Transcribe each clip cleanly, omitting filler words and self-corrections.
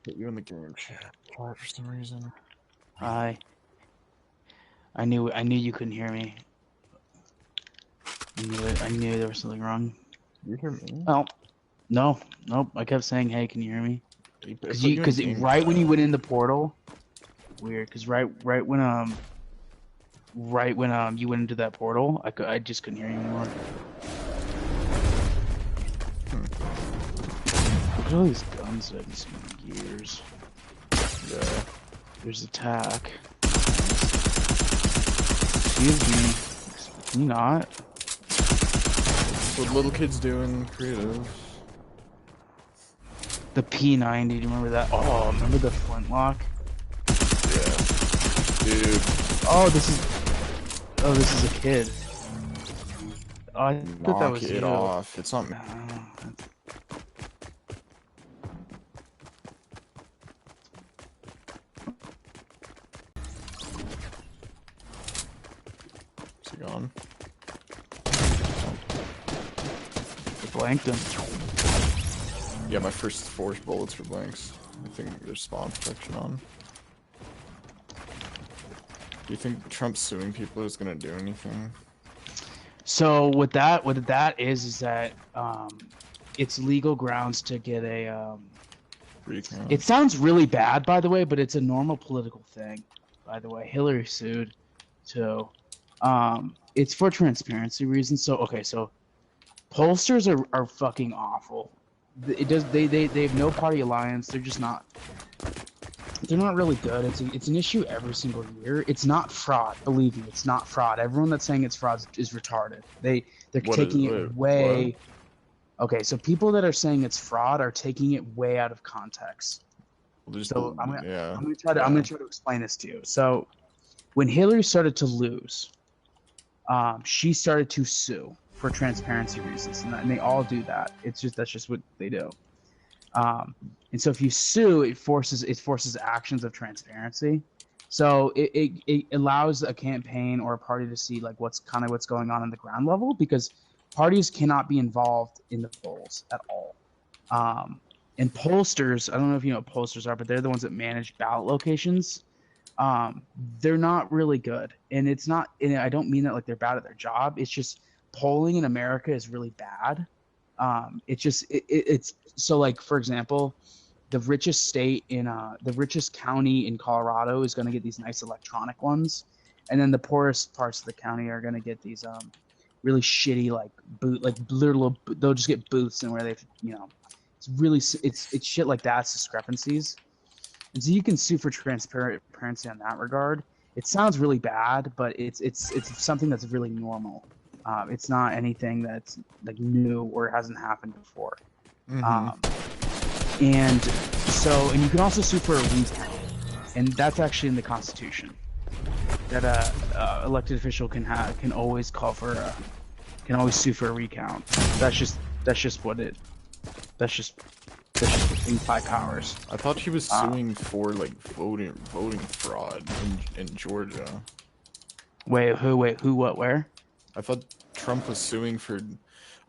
Put you in the game chat for some reason. Hi. I knew you couldn't hear me. I knew it. I knew there was something wrong. You hear me? Oh, no, nope. I kept saying, "Hey, can you hear me?" Because in right chat. when you went in the portal, weird. Because right when you went into that portal, I just couldn't hear you anymore. Look at all these guns that have been years. Yeah. There's attack. Excuse me. Can you not? What little kids doing creative? The P90, do you remember that? Oh, remember the flintlock? Yeah. Dude. Oh, this is a kid. Oh, I thought that was Knock it off. It's not me. Is he gone? I blanked him. Yeah, my first 4 bullets were blanks. I think there's spawn protection on. Do you think Trump suing people is gonna do anything? So what that is that it's legal grounds to get a Recount. It sounds really bad, by the way, but it's a normal political thing. By the way, Hillary sued, so it's for transparency reasons. So okay, so pollsters are fucking awful. They have no party alliance. They're just not. They're not really good. It's an issue every single year. It's not fraud. Believe me, it's not fraud. Everyone that's saying it's fraud is retarded. They're taking it way. What? Okay, so people that are saying it's fraud are taking it way out of context. So I'm gonna try to explain this to you. So when Hillary started to lose, she started to sue for transparency reasons, and they all do that. That's just what they do. And so if you sue, it forces actions of transparency. So it allows a campaign or a party to see like what's going on the ground level, because parties cannot be involved in the polls at all. And pollsters, I don't know if you know what pollsters are, but they're the ones that manage ballot locations. They're not really good, and it's not. And I don't mean that like they're bad at their job. It's just polling in America is really bad. It's so like, for example, the richest county in Colorado is going to get these nice electronic ones, and then the poorest parts of the county are going to get these really shitty they'll just get booths, and where they've it's shit like that. It's discrepancies, and so you can sue for transparency on that regard. It sounds really bad, but it's something that's really normal. It's not anything that's like new or hasn't happened before. And you can also sue for a recount, and that's actually in the Constitution. That elected official can always sue for a recount. That's just high powers. I thought she was suing for like voting fraud in Georgia. Wait, who, what, where? I thought Trump was suing for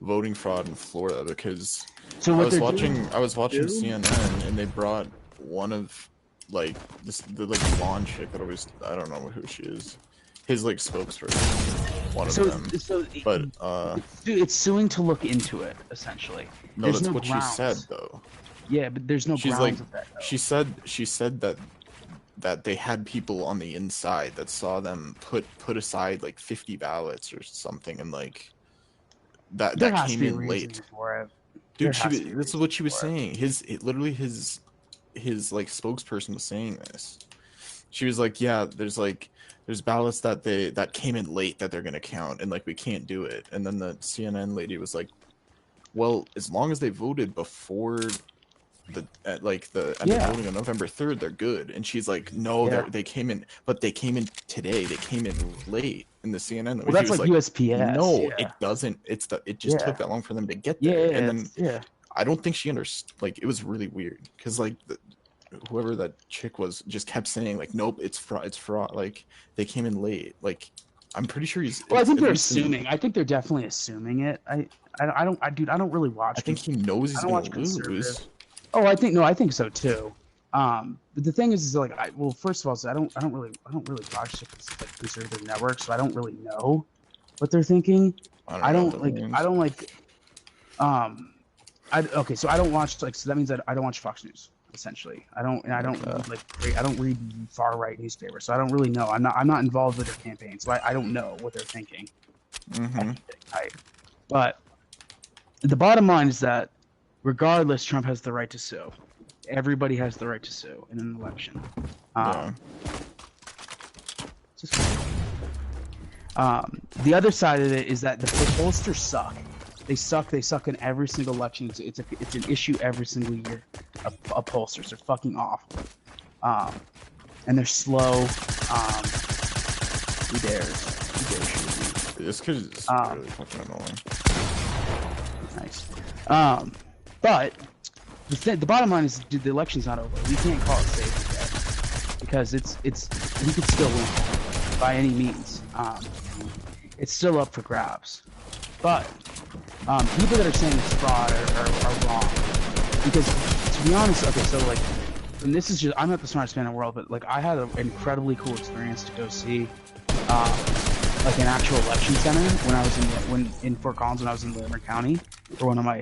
voting fraud in Florida because I was watching CNN, and they brought one of like the blonde chick that always, I don't know who she is, his like spokesperson, one of them. Dude, it's suing to look into it essentially. No, that's what she said though. Yeah, but there's no grounds of that. She said that they had people on the inside that saw them put aside like 50 ballots or something, and like that came in late. Dude, this is what she was saying. Literally his like spokesperson was saying this. She was like, yeah, there's ballots that came in late that they're gonna count, and like we can't do it. And then the CNN lady was like, well, as long as they voted before the voting on November 3rd, they're good. And she's like, no, they came in today. They came in late. In the CNN, well, that's like USPS. No, it doesn't. It just took that long for them to get there. And then I don't think she understood. Like, it was really weird because like whoever that chick was just kept saying like, nope, it's fraud. Like they came in late. Like I'm pretty sure he's. Well, I think they're assuming. I think they're definitely assuming it. I don't really watch. I think he knows he's gonna lose. Oh, I think so too. But the thing is like, well, first of all, so I don't really watch like conservative networks, so I don't really know what they're thinking. I don't like, okay, so I don't watch like, so that means that I don't watch Fox News essentially. I don't read far right newspapers, so I don't really know. I'm not involved with their campaign, so I don't know what they're thinking. But the bottom line is that regardless, Trump has the right to sue. Everybody has the right to sue in an election. The other side of it is that the pollsters suck. They suck in every single election. It's an issue every single year. Pollsters are fucking awful, and they're slow. Who dares? This kid is really fucking annoying. Nice. But the bottom line is, dude, the election's not over. We can't call it safe yet because we could still win by any means. It's still up for grabs. But people that are saying it's fraud are wrong. Because to be honest, okay, so like, and this is just, I'm not the smartest man in the world, but like I had an incredibly cool experience to go see like an actual election center when I was in Fort Collins when I was in Larimer County for one of my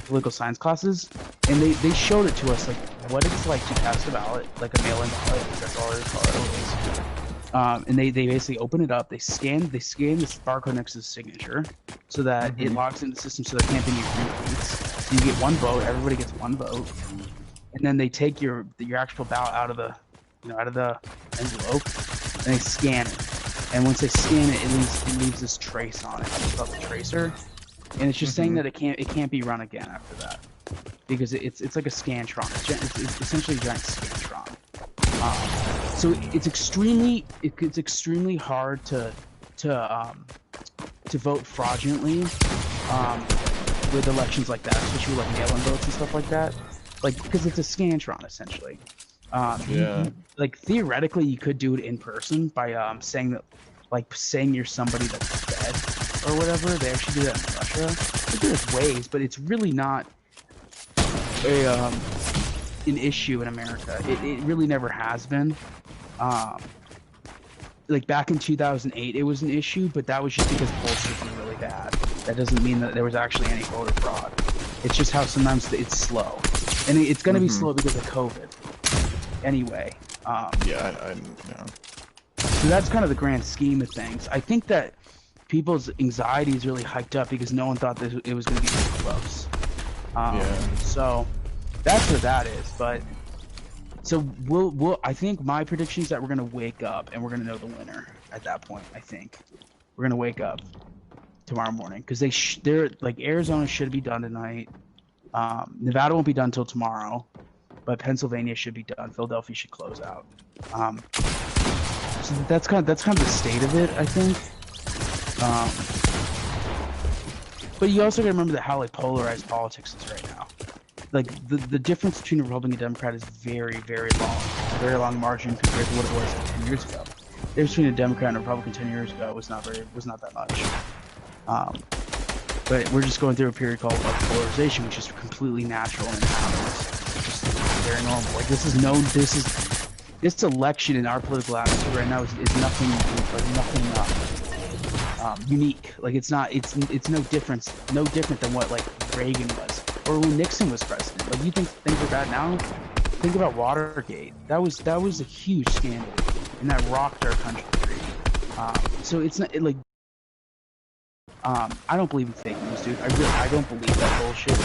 political science classes, and they showed it to us like what it's like to cast a ballot, like a mail-in ballot. That's all it is. And they basically open it up, they scan the barcode next to the signature, so that it locks into the system, so there can't be any repeats. So you get one vote, everybody gets one vote, and then they take your actual ballot out of the envelope, and they scan it. And once they scan it, it leaves this trace on it. It's called the tracer, and it's just saying that it can't be run again after that, because it's like a scantron. It's essentially a giant scantron. So it's extremely hard to vote fraudulently with elections like that, especially with like mail-in votes and stuff like that, like because it's a scantron essentially. Like theoretically, you could do it in person by saying you're somebody that's dead or whatever. They actually do that in Russia. There's ways, but it's really not an issue in America. It really never has been. Like back in 2008, it was an issue, but that was just because pollsters were really bad. That doesn't mean that there was actually any voter fraud. It's just how sometimes it's slow, and it's going to be slow because of COVID. Anyway. Yeah. So that's kind of the grand scheme of things. I think that people's anxiety is really hyped up because no one thought that it was going to be this close. So that's where that is. But so I think my prediction is that we're going to wake up and we're going to know the winner at that point. I think we're going to wake up tomorrow morning because they're like Arizona should be done tonight. Nevada won't be done until tomorrow, but Pennsylvania should be done. Philadelphia should close out. So that's kind of the state of it, I think. But you also got to remember how like polarized politics is right now. Like the difference between a Republican and Democrat is very, very long margin compared to what it was like 10 years ago. The difference between a Democrat and a Republican 10 years ago was not that much. But we're just going through a period called polarization, which is completely natural and happens. It's just very normal. Like this election in our political atmosphere right now is nothing unique. Like it's no different than what like Reagan was or when Nixon was president. Like you think things are bad now? Think about Watergate. That was a huge scandal, and that rocked our country. So it's not like I don't believe in fake news, dude. I don't believe that bullshit.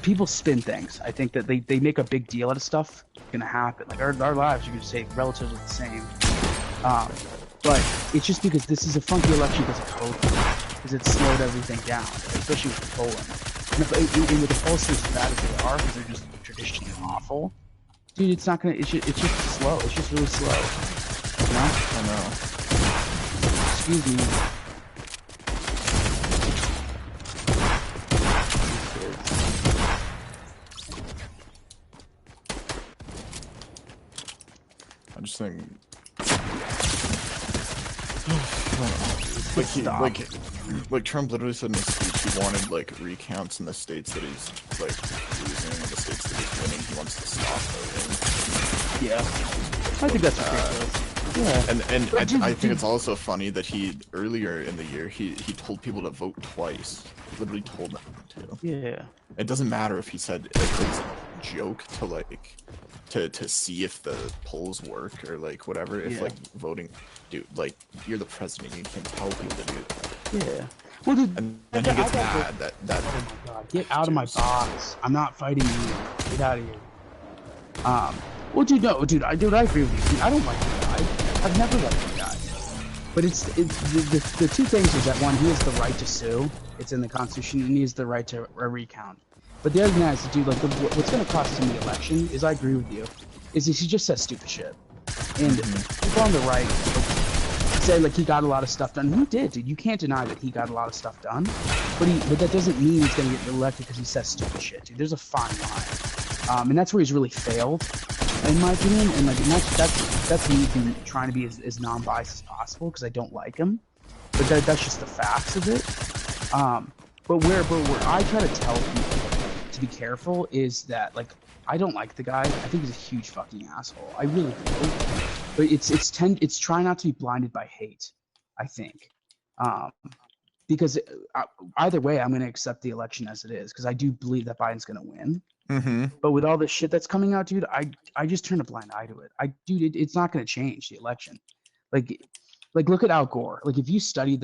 People spin things. I think that they make a big deal out of stuff gonna happen. Like our lives are gonna stay relatively the same. But it's just because this is a funky election because of COVID, because it slowed everything down, especially with polling. And with the pollsters as bad as they are, because they're just traditionally awful, dude, it's not gonna. It's just slow. It's just really slow. You know? I know. Excuse me. I just think like Trump literally said in his speech he wanted like recounts in the states that he's like losing and the states that he's winning, he wants to stop voting. Yeah, I think that's ridiculous. Yeah, and I think it's also funny that earlier in the year he told people to vote twice. He literally told them to. Yeah. It doesn't matter if he said it's a joke to like to see if the polls work or like whatever. If like voting, dude, like you're the president, you can tell people to do that. Yeah. Well, dude, and then he gets mad that. Oh my god! Get out of my box! I'm not fighting you. Get out of here. Well, dude, no, dude, I agree with you. Dude, I don't like the guy. I've never liked the guy. But it's the two things is that one, he has the right to sue. It's in the Constitution, and he has the right to recount. But the other thing is, dude, like what's going to cost him the election is, I agree with you, is he just says stupid shit. And people on the right say like he got a lot of stuff done. He did, dude. You can't deny that he got a lot of stuff done. But that doesn't mean he's going to get elected because he says stupid shit, dude. There's a fine line. And that's where he's really failed, in my opinion. And like that's me trying to be as non-biased as possible because I don't like him. But that's just the facts of it. But where I try to tell people to be careful is that, like, I don't like the guy. I think he's a huge fucking asshole. I really do. But it's try not to be blinded by hate, I think. Because either way, I'm going to accept the election as it is because I do believe that Biden's going to win. But with all this shit that's coming out, dude, I just turn a blind eye to it. It's not going to change the election. Like look at Al Gore. Like if you study